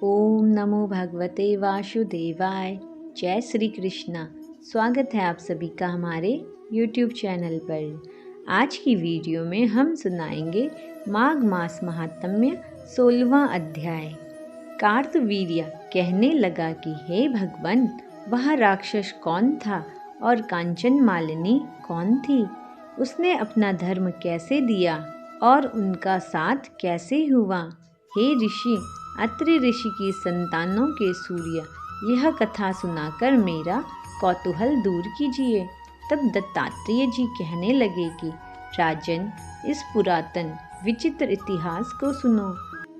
ओम नमो भगवते वासुदेवाय। जय श्री कृष्णा। स्वागत है आप सभी का हमारे YouTube चैनल पर। आज की वीडियो में हम सुनाएंगे माघ मास महात्म्य 16वां अध्याय। कार्तवीर्य कहने लगा कि हे भगवान, वह राक्षस कौन था और कांचन मालिनी कौन थी? उसने अपना धर्म कैसे दिया और उनका साथ कैसे हुआ? हे ऋषि, अत्रि ऋषि की संतानों के सूर्य, यह कथा सुनाकर मेरा कौतूहल दूर कीजिए। तब दत्तात्रेय जी कहने लगे कि राजन, इस पुरातन विचित्र इतिहास को सुनो।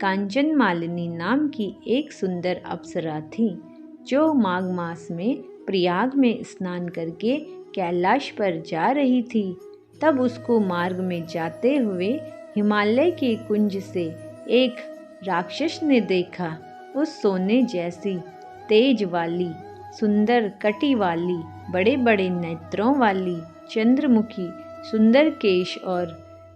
कांचन मालिनी नाम की एक सुंदर अप्सरा थी, जो माघ मास में प्रयाग में स्नान करके कैलाश पर जा रही थी। तब उसको मार्ग में जाते हुए हिमालय के कुंज से एक राक्षस ने देखा। उस सोने जैसी तेज वाली, सुंदर कटी वाली, बड़े बड़े नेत्रों वाली, चंद्रमुखी, सुंदर केश और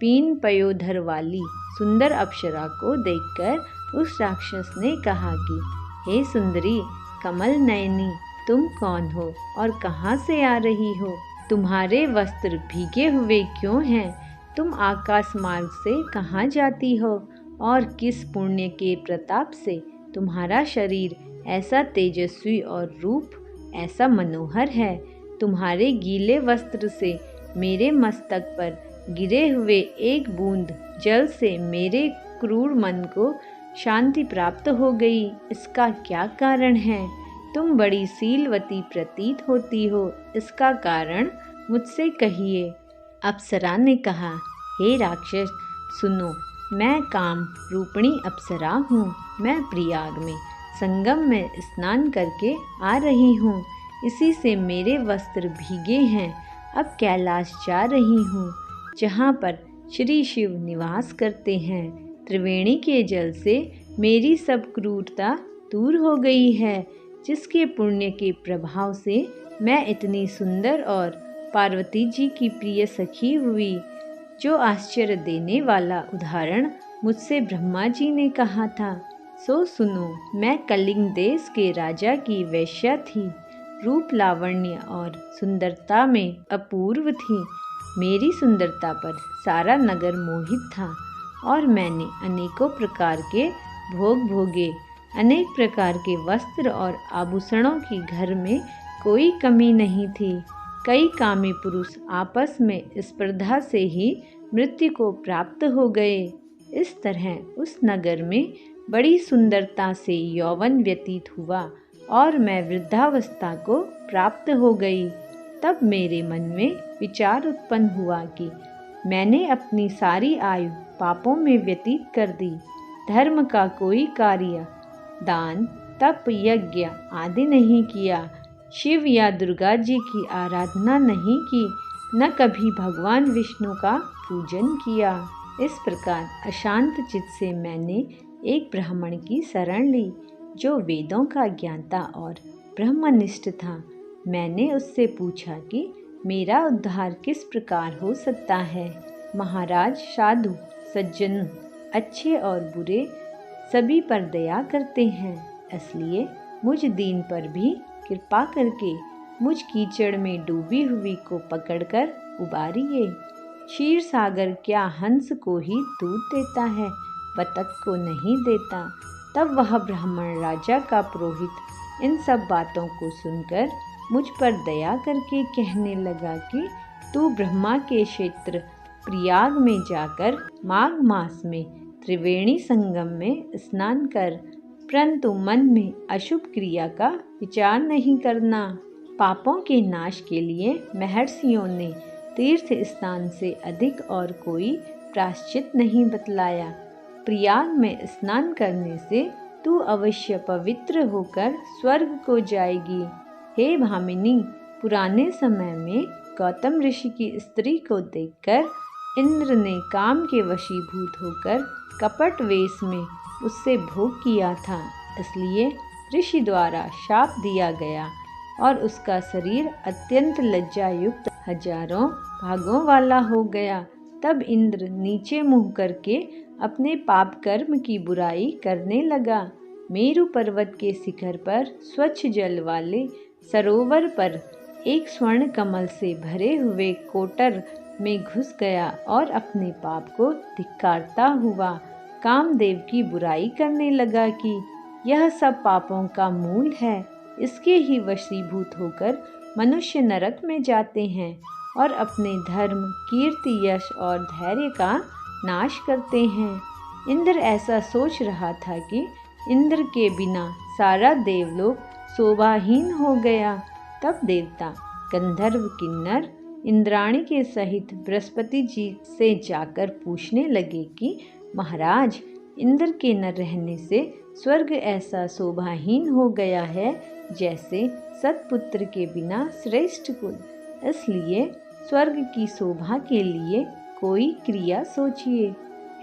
पीन पयोधर वाली सुंदर अप्सरा को देखकर उस राक्षस ने कहा कि हे सुंदरी कमल नयनी, तुम कौन हो और कहाँ से आ रही हो? तुम्हारे वस्त्र भीगे हुए क्यों हैं? तुम आकाश मार्ग से कहाँ जाती हो और किस पुण्य के प्रताप से तुम्हारा शरीर ऐसा तेजस्वी और रूप ऐसा मनोहर है? तुम्हारे गीले वस्त्र से मेरे मस्तक पर गिरे हुए एक बूंद जल से मेरे क्रूर मन को शांति प्राप्त हो गई। इसका क्या कारण है? तुम बड़ी शीलवती प्रतीत होती हो, इसका कारण मुझसे कहिए। अप्सरा ने कहा, हे राक्षस सुनो, मैं काम रूपिणी अप्सरा हूँ। मैं प्रयाग में संगम में स्नान करके आ रही हूँ। इसी से मेरे वस्त्र भीगे हैं। अब कैलाश जा रही हूँ, जहाँ पर श्री शिव निवास करते हैं। त्रिवेणी के जल से मेरी सब क्रूरता दूर हो गई है, जिसके पुण्य के प्रभाव से मैं इतनी सुंदर और पार्वती जी की प्रिय सखी हुई। जो आश्चर्य देने वाला उदाहरण मुझसे ब्रह्मा जी ने कहा था, सो सुनो। मैं कलिंग देश के राजा की वेश्या थी। रूप लावण्य और सुंदरता में अपूर्व थी। मेरी सुंदरता पर सारा नगर मोहित था और मैंने अनेकों प्रकार के भोग भोगे। अनेक प्रकार के वस्त्र और आभूषणों की घर में कोई कमी नहीं थी। कई कामी पुरुष आपस में स्पर्धा से ही मृत्यु को प्राप्त हो गए। इस तरह उस नगर में बड़ी सुंदरता से यौवन व्यतीत हुआ और मैं वृद्धावस्था को प्राप्त हो गई। तब मेरे मन में विचार उत्पन्न हुआ कि मैंने अपनी सारी आयु पापों में व्यतीत कर दी। धर्म का कोई कार्य, दान, तप, यज्ञ आदि नहीं किया। शिव या दुर्गा जी की आराधना नहीं की, न कभी भगवान विष्णु का पूजन किया। इस प्रकार अशांत चित्त से मैंने एक ब्राह्मण की शरण ली, जो वेदों का ज्ञाता और ब्रह्मनिष्ठ था। मैंने उससे पूछा कि मेरा उद्धार किस प्रकार हो सकता है। महाराज, साधु सज्जन, अच्छे और बुरे सभी पर दया करते हैं, इसलिए मुझ दीन पर भी कृपा करके मुझ कीचड़ में डूबी हुई को पकड़कर उबारिए। क्षीर सागर क्या हंस को ही दूध देता है, बतख को नहीं देता। तब वह ब्राह्मण राजा का पुरोहित इन सब बातों को सुनकर मुझ पर दया करके कहने लगा कि तू ब्रह्मा के क्षेत्र प्रयाग में जाकर माघ मास में त्रिवेणी संगम में स्नान कर, परंतु मन में अशुभ क्रिया का विचार नहीं करना। पापों के नाश के लिए महर्षियों ने तीर्थ स्नान से अधिक और कोई प्रायश्चित नहीं बतलाया। प्रयाग में स्नान करने से तू अवश्य पवित्र होकर स्वर्ग को जाएगी। हे भामिनी, पुराने समय में गौतम ऋषि की स्त्री को देखकर इंद्र ने काम के वशीभूत होकर कपट वेश में उससे भोग किया था। इसलिए ऋषि द्वारा शाप दिया गया और उसका शरीर अत्यंत लज्जा युक्त हजारों भागों वाला हो गया। तब इंद्र नीचे मुँह करके अपने पाप कर्म की बुराई करने लगा। मेरु पर्वत के शिखर पर स्वच्छ जल वाले सरोवर पर एक स्वर्ण कमल से भरे हुए कोटर में घुस गया और अपने पाप को धिक्कारता हुआ कामदेव की बुराई करने लगा कि यह सब पापों का मूल है। इसके ही वशीभूत होकर मनुष्य नरक में जाते हैं और अपने धर्म, कीर्ति, यश और धैर्य का नाश करते हैं। इंद्र ऐसा सोच रहा था कि इंद्र के बिना सारा देवलोक शोभाहीन हो गया। तब देवता, गंधर्व, किन्नर इंद्राणी के सहित बृहस्पति जी से जाकर पूछने लगे कि महाराज, इंद्र के न रहने से स्वर्ग ऐसा शोभाहीन हो गया है जैसे सतपुत्र के बिना श्रेष्ठ कुल। इसलिए स्वर्ग की शोभा के लिए कोई क्रिया सोचिए।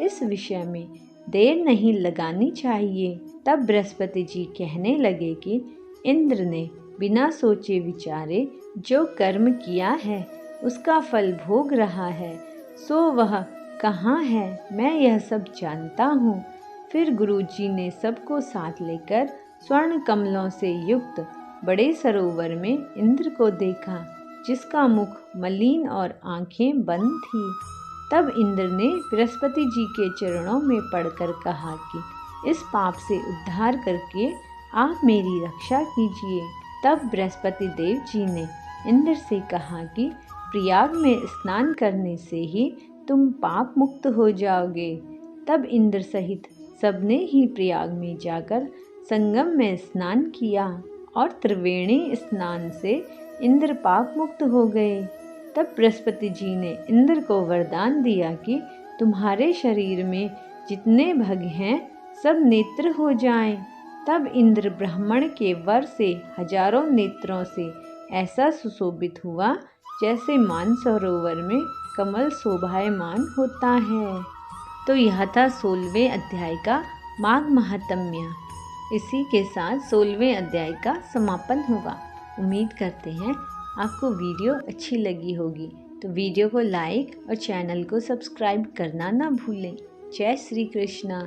इस विषय में देर नहीं लगानी चाहिए। तब बृहस्पति जी कहने लगे कि इंद्र ने बिना सोचे विचारे जो कर्म किया है उसका फल भोग रहा है, सो वह कहाँ है, मैं यह सब जानता हूँ। फिर गुरुजी ने सबको साथ लेकर स्वर्ण कमलों से युक्त बड़े सरोवर में इंद्र को देखा, जिसका मुख मलिन और आंखें बंद थी। तब इंद्र ने बृहस्पति जी के चरणों में पड़कर कहा कि इस पाप से उद्धार करके आप मेरी रक्षा कीजिए। तब बृहस्पति देव जी ने इंद्र से कहा कि प्रयाग में स्नान करने से ही तुम पाप मुक्त हो जाओगे। तब इंद्र सहित सबने ही प्रयाग में जाकर संगम में स्नान किया और त्रिवेणी स्नान से इंद्र पाप मुक्त हो गए। तब बृहस्पति जी ने इंद्र को वरदान दिया कि तुम्हारे शरीर में जितने भग हैं सब नेत्र हो जाएं। तब इंद्र ब्राह्मण के वर से हजारों नेत्रों से ऐसा सुशोभित हुआ जैसे मानसरोवर में कमल शोभायमान होता है। तो यह था 16वें अध्याय का माघ महात्म्य। इसी के साथ 16वें अध्याय का समापन हुआ। उम्मीद करते हैं आपको वीडियो अच्छी लगी होगी, तो वीडियो को लाइक और चैनल को सब्सक्राइब करना ना भूलें। जय श्री कृष्णा।